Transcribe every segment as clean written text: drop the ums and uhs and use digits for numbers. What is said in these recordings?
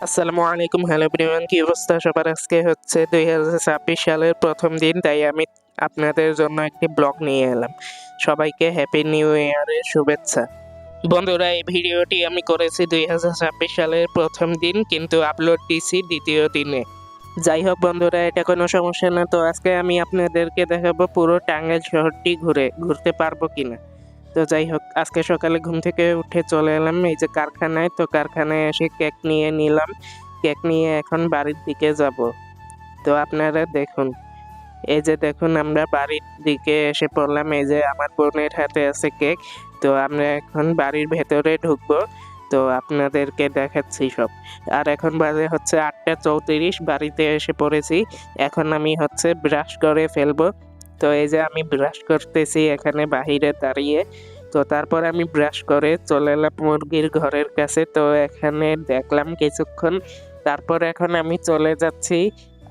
আসসালামু আলাইকুম, hello everyone, কি অবস্থা সবার? আজকে হচ্ছে 2026 সালের প্রথম দিন, তাই আমি আপনাদের জন্য একটি ব্লগ নিয়ে এলাম। সবাইকে হ্যাপি নিউ ইয়ারের শুভেচ্ছা। বন্ধুরা, এই ভিডিওটি আমি করেছি 2026 সালের প্রথম দিন, কিন্তু আপলোড দিছি দ্বিতীয় দিনে। যাই হোক বন্ধুরা, এটা কোনো সমস্যা না। তো আজকে আমি আপনাদেরকে দেখাবো পুরো টাঙ্গাইল শহরটি ঘুরতে পারবো কিনা। তো যাই হোক, আজকে সকালে ঘুম থেকে উঠে চলে এলাম এই যে কারখানায়। তো কারখানায় এসে কেক নিয়ে নিলাম। কেক নিয়ে এখন বাড়ির দিকে যাব। তো আপনারা দেখুন, এই যে দেখুন, আমরা বাড়ির দিকে এসে পড়লাম। এই যে আমার বোনের হাতে আছে কেক। তো আমরা এখন বাড়ির ভেতরে ঢুকবো। তো আপনাদেরকে দেখাচ্ছি সব। আর এখন বাজে হচ্ছে 8:34, বাড়িতে এসে পড়েছি। এখন আমি হচ্ছে ব্রাশ করে ফেলবো। তো এই যে আমি ব্রাশ করতেছি এখানে বাহিরে দাঁড়িয়ে। তো তারপর আমি ব্রাশ করে চলে এলাম মুরগির ঘরের কাছে। তো এখানে দেখলাম কিছুক্ষণ। তারপর এখন আমি চলে যাচ্ছি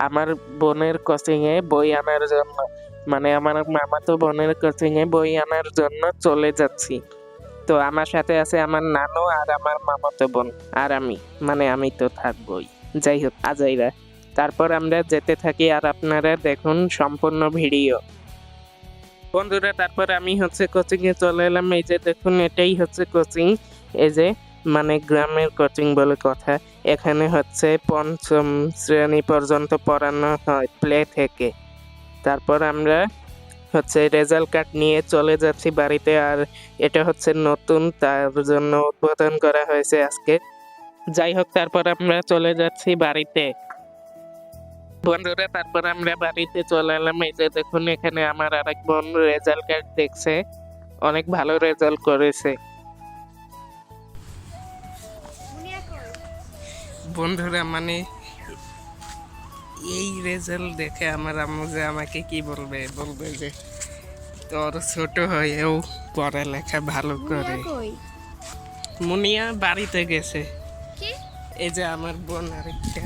আমার বোনের কোচিংয়ে বই আনার জন্য। মানে আমার মামাতো বোনের কোচিংয়ে বই আনার জন্য চলে যাচ্ছি। তো আমার সাথে আছে আমার নানু আর আমার মামাতো বোন আর আমি। মানে আমি তো থাকবোই। যাই হোক, আজাইরা। তারপর আমরা যেতে থাকি আর আপনারা দেখুন সম্পূর্ণ ভিডিও। বন্ধুরা, তারপর আমি হচ্ছে কোচিং এ চলে এলাম। এই যে দেখুন, এটাই হচ্ছে কোচিং। এই যে মানে গ্রামের কোচিং বলে কথা। এখানে হচ্ছে পঞ্চম শ্রেণী পর্যন্ত পড়ানো হয় প্লে থেকে। তারপর আমরা হচ্ছে রেজাল্ট কার্ড নিয়ে চলে যাচ্ছি বাড়িতে। আর এটা হচ্ছে নতুন, তার জন্য উদ্বোধন করা হয়েছে আজকে। যাই হোক, তারপর আমরা চলে যাচ্ছি বাড়িতে। বন্ধুরা, তারপর আমরা বাড়িতে চলে এলাম। এই যে দেখুন, এখানে আমার আরেক বোন রেজাল্ট কার্ড দেখছে। অনেক ভালো রেজাল্ট করেছে। বন্ধুরা, মানে এই রেজাল্ট দেখে আমার আম্মু যে আমাকে কি বলবে, বলবে যে তোর ছোট হয়েও পড়ালেখা ভালো করে। মুনিয়া বাড়িতে গেছে। এই যে আমার বোন আরেকটা।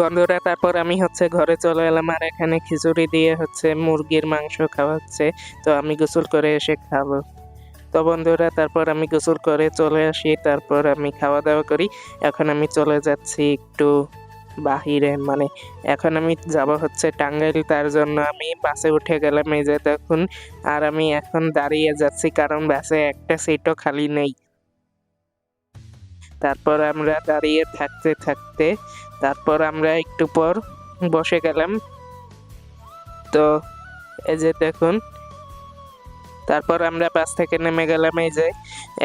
বন্ধুরা, তারপর আমি হচ্ছে ঘরে চলে এলাম। আর এখানে খিচুড়ি দিয়ে হচ্ছে মুরগির মাংস খাওয়াচ্ছে। তো আমি গোসল করে এসে খাবো। তো বন্ধুরা, তারপর আমি গোসল করে চলে আসি। তারপর আমি খাওয়া দাওয়া করি। এখন আমি চলে যাচ্ছি একটু বাহিরে। মানে এখন আমি যাব হচ্ছে টাঙ্গাইল, তার জন্য আমি বাসে উঠে গেলাম। এই যে দেখুন, আর আমি এখন দাঁড়িয়ে যাচ্ছি কারণ বাসে একটা সিটও খালি নেই। তারপর আমরা দাঁড়িয়ে থাকতে থাকতে তারপর আমরা একটু পর বসে গেলাম। তো এই যে দেখুন, তারপর আমরা বাস থেকে নেমে গেলাম। এই যে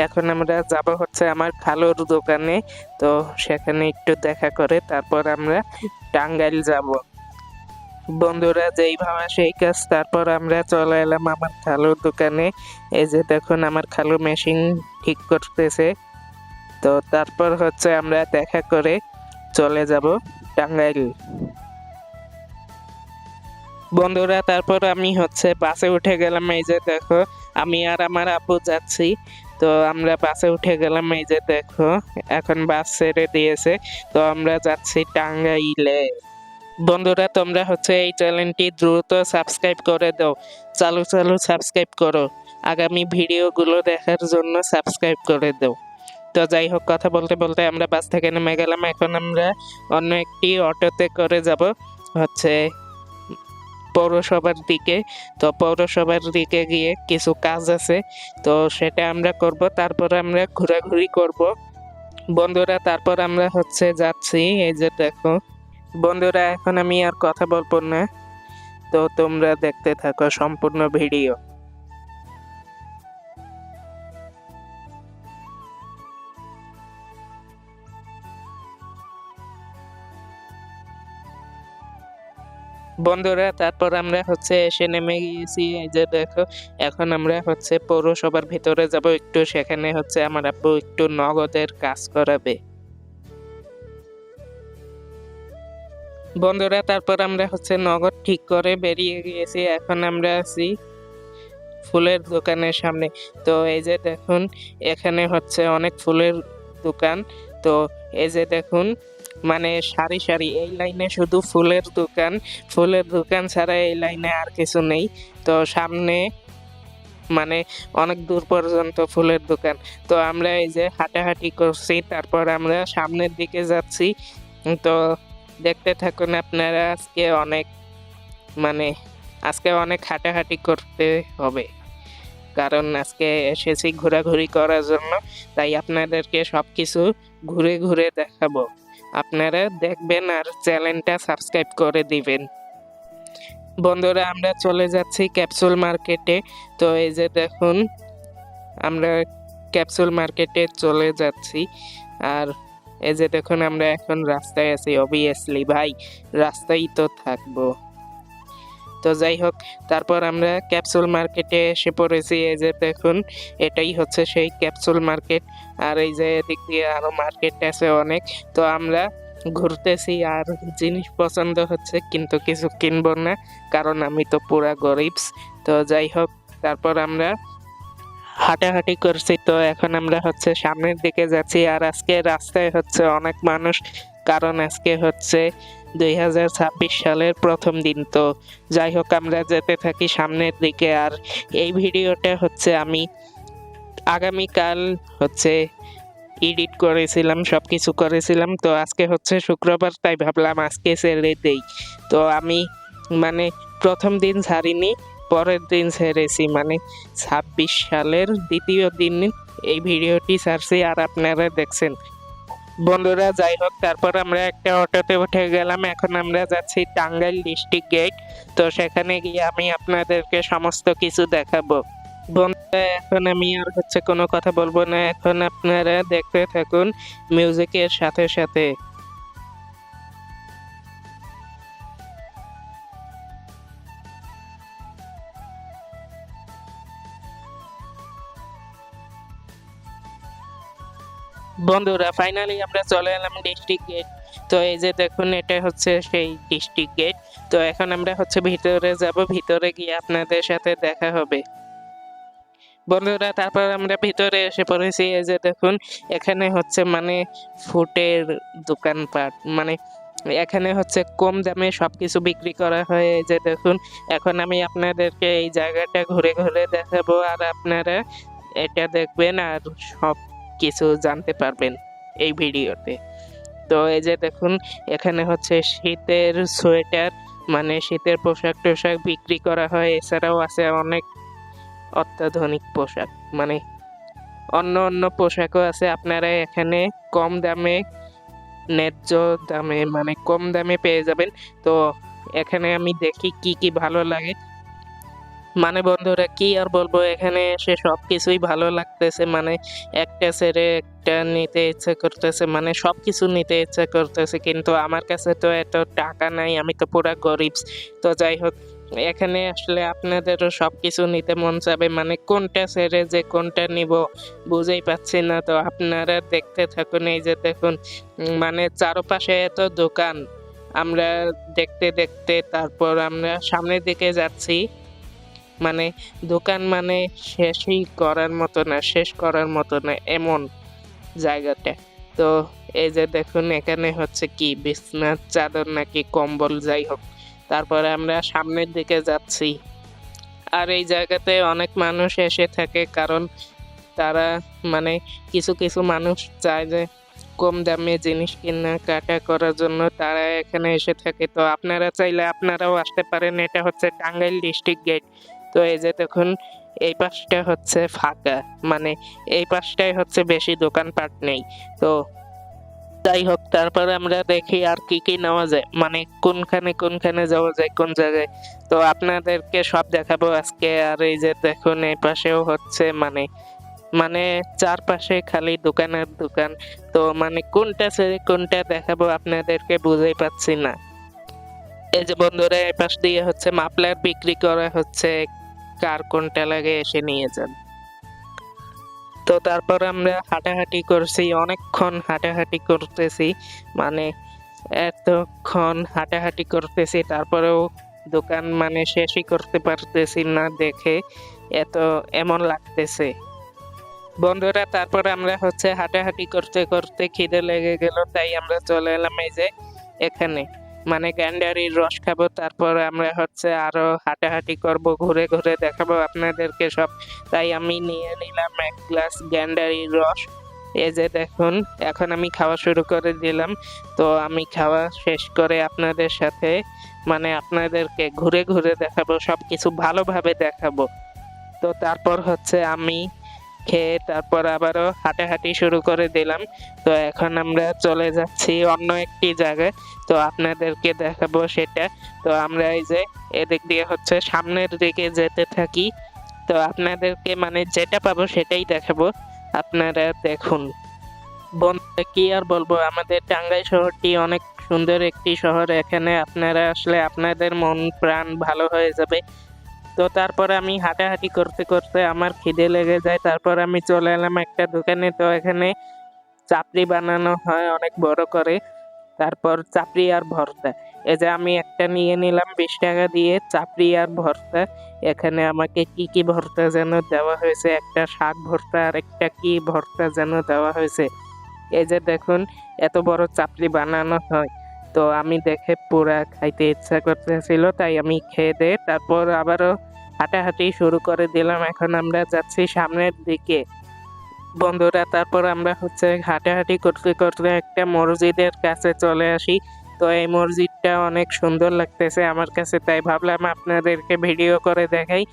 এখন আমরা যাব হচ্ছে আমার খালুর দোকানে। তো সেখানে একটু দেখা করে তারপর আমরা টাঙ্গাইল যাব। বন্ধুরা, যেই ভাবা সেই কাজ। তারপর আমরা চলে এলাম আমার খালুর দোকানে। এই যে দেখুন, আমার খালু মেশিন ঠিক করতেছে। তো তারপর হচ্ছে আমরা দেখা করে চলে যাব টাঙ্গাইল। বন্ধুরা, তারপর আমি হচ্ছে বাসে উঠে গেলাম। এই যে দেখো, আমি আর আমার আপু যাচ্ছি। তো আমরা বাসে উঠে গেলাম। এই যে দেখো, এখন বাস ছেড়ে দিয়েছে। তো আমরা যাচ্ছি টাঙ্গাইলে। বন্ধুরা, তোমরা হচ্ছে এই চ্যানেলটি দ্রুত সাবস্ক্রাইব করে দাও। চালু চালু সাবস্ক্রাইব করো। আগামী ভিডিওগুলো দেখার জন্য সাবস্ক্রাইব করে দাও। তো যাই হোক, কথা বলতে বলতে আমরা বাস থেকে নেমে গেলাম। এখন আমরা অন্য একটি অটোতে করে যাব হচ্ছে পৌরসভার দিকে। তো পৌরসভার দিকে গিয়ে কিছু কাজ আছে, তো সেটা আমরা করব। তারপর আমরা ঘোরাঘুরি করব। বন্ধুরা, তারপর আমরা হচ্ছে যাচ্ছি। এই যে দেখো বন্ধুরা, এখন আমি আর কথা বলবো না। তো তোমরা দেখতে থাকো সম্পূর্ণ ভিডিও। বন্ধুরা, তারপর আমরা হচ্ছে এসে নেমে গিয়েছি। এই যে দেখো, এখন আমরা হচ্ছে পৌরসভার ভিতরে যাব একটু। সেখানে হচ্ছে আমার আব্বু একটু নগদের কাজ করাবে। বন্ধুরা, তারপর আমরা হচ্ছে নগদ ঠিক করে বেরিয়ে গিয়েছি। এখন আমরা আছি ফুলের দোকানের সামনে। তো এই যে দেখুন, এখানে হচ্ছে অনেক ফুলের দোকান। তো এই যে দেখুন, মানে সারি সারি এই লাইনে শুধু ফুলের দোকান। ফুলের দোকান ছাড়া এই লাইনে আর কিছু নেই। তো সামনে মানে অনেক দূর পর্যন্ত ফুলের দোকান। তো আমরা এই যে হাঁটাহাঁটি করছি, তারপর আমরা সামনের দিকে যাচ্ছি। তো দেখতে থাকুন আপনারা। মানে আজকে অনেক হাঁটাহাঁটি করতে হবে, কারণ আজকে এসেছি ঘোরাঘুরি করার জন্য, তাই আপনাদেরকে সবকিছু ঘুরে ঘুরে দেখাবো। আপনারা দেখবেন আর চ্যানেলটা সাবস্ক্রাইব করে দিবেন। বন্ধুরা, আমরা চলে যাচ্ছি ক্যাপসুল মার্কেটে। তো এই যে দেখুন, আমরা ক্যাপসুল মার্কেটে চলে যাচ্ছি। আর এই যে দেখুন, আমরা এখন রাস্তায় আছি। অবভিয়াসলি ভাই, রাস্তায় তো থাকবো। তো যাই হোক, তারপর আমরা ক্যাপসুল মার্কেটে এসে পড়েছি। এই যে দেখুন, এটাই হচ্ছে সেই ক্যাপসুল মার্কেট। আর এই যে এদিক দিয়ে আরো মার্কেট আছে অনেক। তো আমরা ঘুরতেছি আর জিনিস পছন্দ হচ্ছে, কিন্তু কিছু কিনবো না, কারণ আমি তো পুরা গরিবস। তো যাই হোক, তারপর আমরা হাঁটাহাঁটি করছি। তো এখন আমরা হচ্ছে সামনের দিকে যাচ্ছি। আর আজকে রাস্তায় হচ্ছে অনেক মানুষ, কারণ আজকে হচ্ছে 2026 সালের প্রথম দিন। তো যাই হোক, আমরা যেতে থাকি সামনের দিকে। আর এই ভিডিওটা হচ্ছে আমি আগামীকাল হচ্ছে এডিট করেছিলাম, সবকিছু করেছিলাম। তো আজকে হচ্ছে শুক্রবার, তাই ভাবলাম আজকে ছেড়ে দেই। তো আমি মানে প্রথম দিন ছাড়িনি, পরের দিন ছেড়েছি, মানে 26 সালের দ্বিতীয় দিন এই ভিডিওটি ছাড়ছি আর আপনারা দেখছেন। বন্ধুরা, যাই হোক, তারপর আমরা একটা অটোতে উঠে গেলাম। এখন আমরা যাচ্ছি টাঙ্গাইল ডিস্ট্রিক্ট গেট। তো সেখানে গিয়ে আমি আপনাদেরকে সমস্ত কিছু দেখাবো। বন্ধুরা, এখন আমি আর হচ্ছে কোনো কথা বলবো না, এখন আপনারা দেখতে থাকুন মিউজিকের সাথে সাথে। বন্ধুরা, ফাইনালি আমরা চলে এলাম ডিস্ট্রিক্ট গেট। তো এই যে দেখুন, এটা হচ্ছে সেই ডিস্ট্রিক্ট গেট। তো এখন আমরা হচ্ছে ভিতরে যাব, ভিতরে গিয়ে আপনাদের সাথে দেখা হবে। বন্ধুরা, তারপর আমরা ভিতরে এসে পড়েছি। এই যে দেখুন, এখানে হচ্ছে মানে ফুটের দোকানপাট, মানে এখানে হচ্ছে কম দামে সবকিছু বিক্রি করা হয়। এই যে দেখুন, এখন আমি আপনাদেরকে এই জায়গাটা ঘুরে ঘুরে দেখাবো, আর আপনারা এটা দেখবেন আর সব কিছু জানতে পারবেন এই ভিডিওতে। তো এই যে দেখুন, এখানে হচ্ছে শীতের সোয়েটার, মানে শীতের পোশাক টোশাক বিক্রি করা হয়। এছাড়াও আছে অনেক অত্যাধুনিক পোশাক, মানে অন্য অন্য পোশাকও আছে। আপনারা এখানে কম দামে, ন্যায্য দামে, মানে কম দামে পেয়ে যাবেন। তো এখানে আমি দেখি কি কি ভালো লাগে, মানে বন্ধুরা কি আর বলবো, এখানে এসে সবকিছুই ভালো লাগতেছে। মানে একটা ছেড়ে একটা নিতে ইচ্ছে করতেছে, মানে সবকিছু নিতে ইচ্ছে করতেছে, কিন্তু আমার কাছে তো এত টাকা নাই, আমি তো পুরা গরিব। তো যাই হোক, এখানে আসলে আপনাদেরও সবকিছু নিতে মন চাবে, মানে কোনটা ছেড়ে যে কোনটা নিব বুঝেই পাচ্ছি না। তো আপনারা দেখতে থাকুন। এই যে দেখুন, মানে চারপাশে এত দোকান, আমরা দেখতে দেখতে তারপর আমরা সামনের দিকে যাচ্ছি। মানে দোকান মানে শেষই করার মতো না, শেষ করার মতো না এমন জায়গাটা। তো এই যে দেখুন, এখানে হচ্ছে কি বিছনার চাদর নাকি কম্বল, যাই হোক। তারপরে আমরা সামনের দিকে যাচ্ছি। আর এই জায়গাতে অনেক মানুষ এসে থাকে, কারণ তারা মানে কিছু কিছু মানুষ চায় যে কম দামে জিনিস কেনাকাটা করার জন্য, তারা এখানে এসে থাকে। তো আপনারা চাইলে আপনারাও আসতে পারেন। এটা হচ্ছে টাঙ্গাইল ডিস্ট্রিক্ট গেট। তো এই যে দেখুন, এই পাশটা হচ্ছে ফাঁকা, মানে এই পাশটায় হচ্ছে বেশি দোকানপাট নেই। তো যাই হোক, তারপরে আমরা দেখি আর কি কি নেওয়া যায়, মানে কোনখানে কোনখানে যাওয়া যায়, কোন জায়গায়। তো আপনাদেরকে সব দেখাবো আজকে। আর এই যে দেখুন, এই পাশেও হচ্ছে মানে মানে চারপাশে খালি দোকান আর দোকান। তো মানে কোনটা ছেড়ে কোনটা দেখাবো আপনাদেরকে বুঝেই পাচ্ছি না। এই যে বন্ধুরা, এই পাশ দিয়ে হচ্ছে মাফলার বিক্রি করা হচ্ছে, কার কোনটা লাগে এসে নিয়ে যান। তো তারপর আমরা হাঁটাহাঁটি করছি, অনেকক্ষণ হাঁটাহাঁটি করতেছি, মানে এতক্ষণ হাঁটাহাঁটি করতেছি, তারপরেও দোকান মানে শেষই করতে পারতেছি না দেখে, এত এমন লাগতেছে। বন্ধুরা, তারপর আমরা হচ্ছে হাঁটাহাঁটি করতে করতে খিদে লেগে গেল, তাই আমরা চলে এলাম এই যে এখানে। মানে গ্যান্ডারির রস খাবো, তারপর আমরা হচ্ছে আরো হাঁটাহাঁটি করব, ঘুরে ঘুরে দেখাবো আপনাদেরকে সব। তাই আমি নিয়ে নিলাম 1 গ্লাস গ্যান্ডারির রস। এই যে দেখুন, এখন আমি খাওয়া শুরু করে দিলাম। তো আমি খাওয়া শেষ করে আপনাদের সাথে মানে আপনাদেরকে ঘুরে ঘুরে দেখাবো, সব কিছু ভালোভাবে দেখাবো। তো তারপর হচ্ছে আমি খেয়ে তারপর আবারও হাঁটাহাঁটি শুরু করে দিলাম। তো এখন আমরা চলে যাচ্ছি অন্য একটি জায়গায়, তো আপনাদেরকে দেখাবো সেটা। তো আমরা এই যে এদিক দিয়ে হচ্ছে সামনের দিকে যেতে থাকি। তো আপনাদেরকে মানে যেটা পাবো সেটাই দেখাবো, আপনারা দেখুন। বন্ধুরা কি আর বলবো, আমাদের টাঙ্গাইল শহরটি অনেক সুন্দর একটি শহর। এখানে আপনারা আসলে আপনাদের মন প্রাণ ভালো হয়ে যাবে। তো তারপরে আমি হাঁটাহাঁটি করতে করতে আমার খিদে লেগে যায়, তারপর আমি চলে এলাম একটা দোকানে। তো এখানে চাপড়ি বানানো হয় অনেক বড় করে, তারপর চাপড়ি আর ভর্তা। এই যে আমি একটা নিয়ে নিলাম 20 টাকা দিয়ে, চাপড়ি আর ভর্তা। এখানে আমাকে কি কি ভর্তা যেন দেওয়া হয়েছে, একটা শাক ভর্তা আর একটা কি ভর্তা যেন দেওয়া হয়েছে। এই যে দেখুন, এত বড় চাপড়ি বানানো হয়। তো আমি দেখে পুরা খাইতে ইচ্ছা করতেছিল, তাই আমি খেয়ে দিয়ে তারপর আবারও হাঁটাহাঁটি শুরু করে দিলাম। এখন আমরা যাচ্ছি সামনের দিকে বন্ধুরা। তারপর আমরা হচ্ছে হাঁটাহাঁটি করতে করতে একটা মসজিদের কাছে চলে আসি। তো এই মসজিদটা অনেক সুন্দর লাগতেছে আমার কাছে, তাই ভাবলাম আপনাদেরকে ভিডিও করে দেখাই।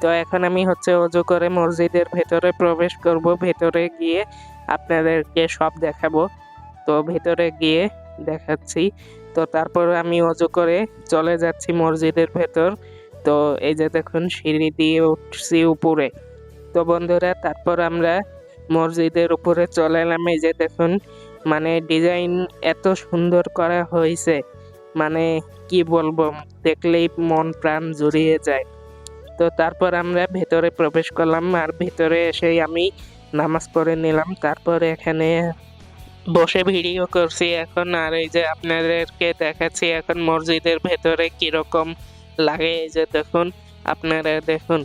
তো এখন আমি হচ্ছে অজু করে মসজিদের ভেতরে প্রবেশ করব, ভেতরে গিয়ে আপনাদেরকে সব দেখাবো। তো ভেতরে গিয়ে দেখাচ্ছি। তো তারপর আমি অজু করে চলে যাচ্ছি মসজিদের ভেতর। তো এই যে দেখুন, সিঁড়ি দিয়ে উঠছি উপরে। তো বন্ধুরা, তারপর আমরা মসজিদের উপরে চলে এলাম। এই যে দেখুন, মানে ডিজাইন এত সুন্দর করা হয়েছে, মানে কি বলবো, দেখলেই মন প্রাণ জুড়িয়ে যায়। তো তারপর আমরা ভেতরে প্রবেশ করলাম, আর ভেতরে এসেই আমি নামাজ পড়ে নিলাম। তারপর এখানে বসে ভিডিও করছি এখন, আর এই যে আপনাদেরকে দেখাচ্ছি এখন মসজিদের ভেতরে কিরকম লাগে। এই যে দেখুন, আপনারা দেখুন,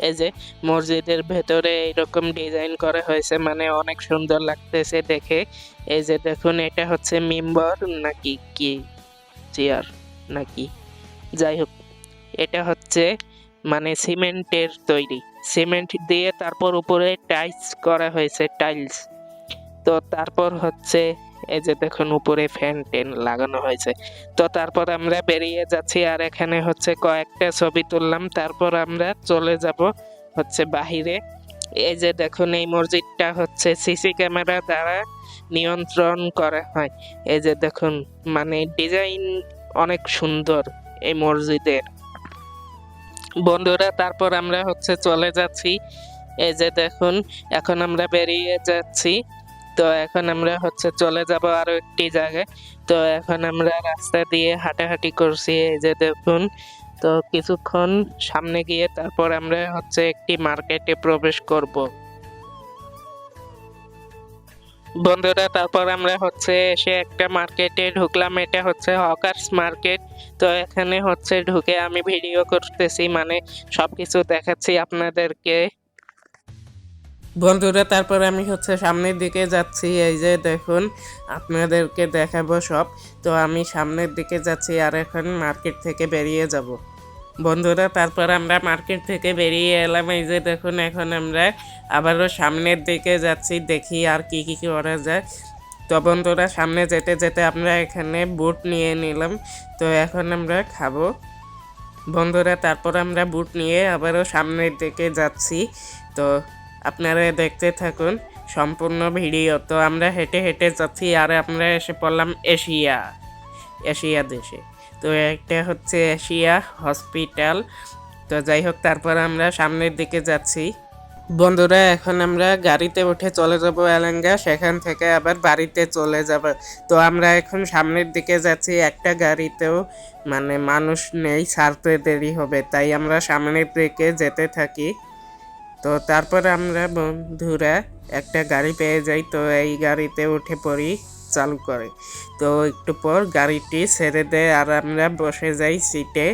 এই যে মসজিদের ভেতরে এরকম ডিজাইন করা হয়েছে, মানে অনেক সুন্দর লাগতেছে দেখে। এই যে দেখুন, এটা হচ্ছে মিম্বর নাকি কি চেয়ার নাকি, যাই হোক, এটা হচ্ছে মানে সিমেন্টের তৈরি, সিমেন্ট দিয়ে তারপর উপরে টাইলস করা হয়েছে, টাইলস। তো তারপর হচ্ছে এই যে দেখুন, উপরে ফ্যান টেন লাগানো হয়েছে। তো তারপর আমরা বেরিয়ে যাচ্ছি, আর এখানে হচ্ছে কয়েকটা ছবি তুললাম। তারপর আমরা চলে যাব হচ্ছে বাহিরে। এই যে দেখুন, এই মসজিদটা হচ্ছে সিসি ক্যামেরা দ্বারা নিয়ন্ত্রণ করা হয়। এই যে দেখুন, মানে ডিজাইন অনেক সুন্দর এই মসজিদের বন্ধুরা। তারপর আমরা হচ্ছে চলে যাচ্ছি। এই যে দেখুন, এখন আমরা বেরিয়ে যাচ্ছি। তো এখন আমরা হচ্ছে চলে যাব আরো একটি জায়গায়। তো এখন আমরা রাস্তা দিয়ে হাঁটাহাঁটি করছি। এই যে দেখুন, তো কিছুক্ষণ সামনে গিয়ে তারপর আমরা হচ্ছে একটি মার্কেটে প্রবেশ করব বন্ধুরা। তারপর আমরা হচ্ছে এসে একটা মার্কেটে ঢুকলাম, এটা হচ্ছে হকার্স মার্কেট। তো এখানে হচ্ছে ঢুকে আমি ভিডিও করতেছি, মানে সবকিছু দেখাচ্ছি আপনাদেরকে বন্ধুরা। তারপর আমি হচ্ছে সামনের দিকে যাচ্ছি। এই যে দেখুন, আপনাদেরকে দেখাবো সব। তো আমি সামনের দিকে যাচ্ছি, আর এখন মার্কেট থেকে বেরিয়ে যাব বন্ধুরা। তারপর আমরা মার্কেট থেকে বেরিয়ে এলাম। এই যে দেখুন, এখন আমরা আবারও সামনের দিকে যাচ্ছি, দেখি আর কি কি করা যায়। তো বন্ধুরা, সামনে যেতে যেতে আমরা এখানে বুট নিয়ে নিলাম। তো এখন আমরা খাবো বন্ধুরা। তারপর আমরা বুট নিয়ে আবারও সামনের দিকে যাচ্ছি। তো আপনারা দেখতে থাকুন সম্পূর্ণ ভিডিও। তো আমরা হেঁটে হেঁটে যাচ্ছি, আর আমরা এসে পড়লাম এশিয়া দেশে। তো একটা হচ্ছে এশিয়া হসপিটাল। তো যাই হোক, তারপর আমরা সামনের দিকে যাচ্ছি বন্ধুরা। এখন আমরা গাড়িতে উঠে চলে যাব এলাঙ্গা, সেখান থেকে আবার বাড়িতে চলে যাব। তো আমরা এখন সামনের দিকে যাচ্ছি, একটা গাড়িতেও মানে মানুষ নেই, ছাড়তে দেরি হবে, তাই আমরা সামনের দিকে যেতে থাকি। তো তারপর আমরা বন্ধুরা একটা গাড়ি পেয়ে যাই। তো এই গাড়িতে উঠে পড়ি, চালু করে। তো একটু পর গাড়িটি ছেড়ে দেয়, আর আমরা বসে যাই সিটে।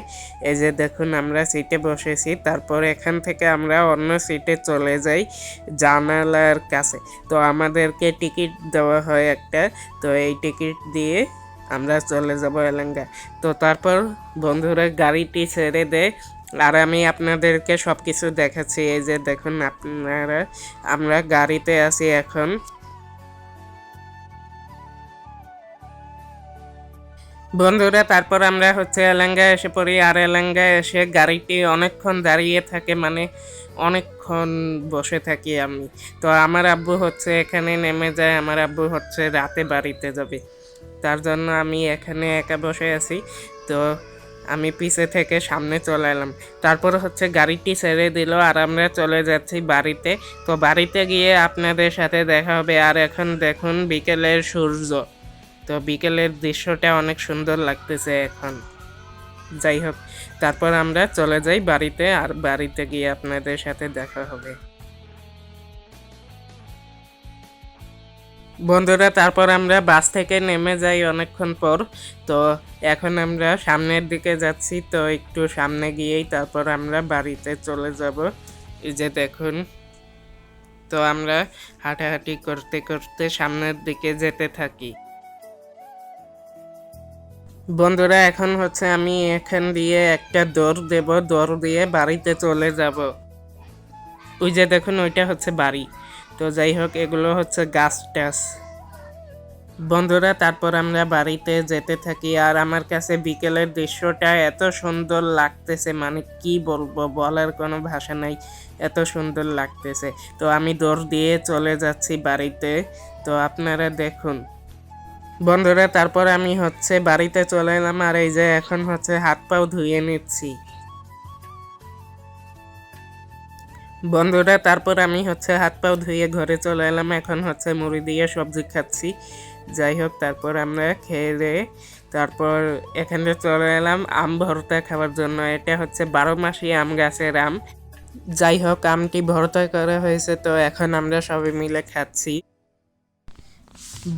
এই যে দেখুন, আমরা সিটে বসেছি। তারপর এখান থেকে আমরা অন্য সিটে চলে যাই, জানালার কাছে। তো আমাদেরকে টিকিট দেওয়া হয় একটা। তো এই টিকিট দিয়ে আমরা চলে যাব এলাঙ্গা। তো তারপর বন্ধুরা গাড়িটি ছেড়ে দেয় আর আমি আপনাদেরকে সব কিছু দেখাচ্ছি। এই যে দেখুন আপনারা, আমরা গাড়িতে আছি এখন। বন্ধুরা তারপর আমরা হচ্ছে এলাঙ্গায় এসে পড়ি আর এলাঙ্গায় এসে গাড়িটি অনেকক্ষণ দাঁড়িয়ে থাকে, মানে অনেকক্ষণ বসে থাকি আমি। তো আমার আব্বু হচ্ছে এখানে নেমে যায়, আমার আব্বু হচ্ছে রাতে বাড়িতে যাবে, তার জন্য আমি এখানে একা বসে আছি। তো আমি পিছে থেকে সামনে চলে এলাম। তারপর হচ্ছে গাড়িটি ছেড়ে দিল আর আমরা চলে যাচ্ছি বাড়িতে। তো বাড়িতে গিয়ে আপনাদের সাথে দেখা হবে। আর এখন দেখুন বিকেলের সূর্য, তো বিকেলের দৃশ্যটা অনেক সুন্দর লাগতেছে এখন। যাই হোক, তারপর আমরা চলে যাই বাড়িতে আর বাড়িতে গিয়ে আপনাদের সাথে দেখা হবে। বন্ধুরা তারপর আমরা বাস থেকে নেমে যাই অনেকক্ষণ পর। তো এখন আমরা সামনের দিকে যাচ্ছি, তো একটু সামনে গিয়েই তারপর আমরা বাড়িতে চলে যাব। এই যে দেখুন, তো আমরা হাঁটাহাঁটি করতে করতে সামনের দিকে যেতে থাকি। বন্ধুরা এখন হচ্ছে আমি এখান দিয়ে একটা দৌড় দেব, দৌড় দিয়ে বাড়িতে চলে যাব। ওই যে দেখুন ওইটা হচ্ছে বাড়ি। তো যাই হোক, এগুলো হচ্ছে গাছ টাছ। বন্ধুরা তারপর আমরা বাড়িতে যেতে থাকি আর আমার কাছে বিকেলের দৃশ্যটা এত সুন্দর লাগতেছে, মানে কি বলবো, বলার কোনো ভাষা নাই, এত সুন্দর লাগতেছে। তো আমি দৌড় দিয়ে চলে যাচ্ছি বাড়িতে, তো আপনারা দেখুন। বন্ধুরা তারপর আমি হচ্ছে বাড়িতে চলে এলাম আর এই যে এখন হচ্ছে হাত পাও ধুয়ে নিচ্ছি। বন্ধুরা তারপর আমি হচ্ছে হাত পাও ধুয়ে ঘরে চলে এলাম, এখন হচ্ছে মুড়ি দিয়ে সবজি খাচ্ছি। যাই হোক, তারপর আমরা খেয়ে দিয়ে তারপর এখানে চলে এলাম আম ভর্তা খাওয়ার জন্য। এটা হচ্ছে 12 মাসি আম গাছের আম। যাই হোক, আমটি ভর্তা করা হয়েছে, তো এখন আমরা সবাই মিলে খাচ্ছি।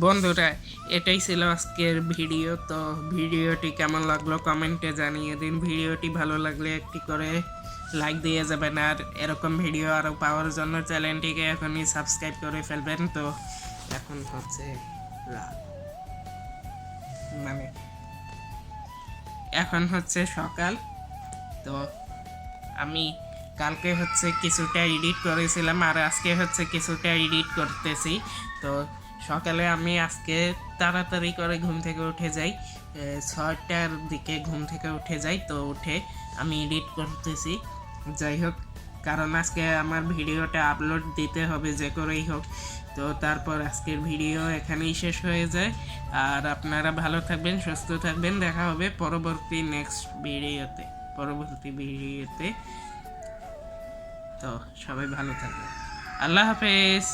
বন্ধুরা এটাই ছিল আজকের ভিডিও। তো ভিডিওটি কেমন লাগলো কমেন্টে জানিয়ে দিন। ভিডিওটি ভালো লাগলে একটি করে লাইক দিয়ে যাবেন আর এরকম ভিডিও আরও পাওয়ার জন্য চ্যানেলটিকে এখনই সাবস্ক্রাইব করে ফেলবেন। তো এখন হচ্ছে মানে এখন হচ্ছে সকাল। তো আমি কালকে হচ্ছে কিছুটা এডিট করেছিলাম আর আজকে হচ্ছে কিছুটা এডিট করতেছি। তো সকালে আমি আজকে তাড়াতাড়ি করে ঘুম থেকে উঠে যাই, 6টার দিকে ঘুম থেকে উঠে যাই। তো উঠে আমি এডিট করতেছি। যাই হোক, কারণ আজকে আমার ভিডিওটা আপলোড দিতে হবে যে করেই হোক। তো তারপর আজকের ভিডিও এখানেই শেষ হয়ে যায়। আর আপনারা ভালো থাকবেন, সুস্থ থাকবেন। দেখা হবে পরবর্তী ভিডিওতে। তো সবাই ভালো থাকবেন। আল্লাহ হাফেজ।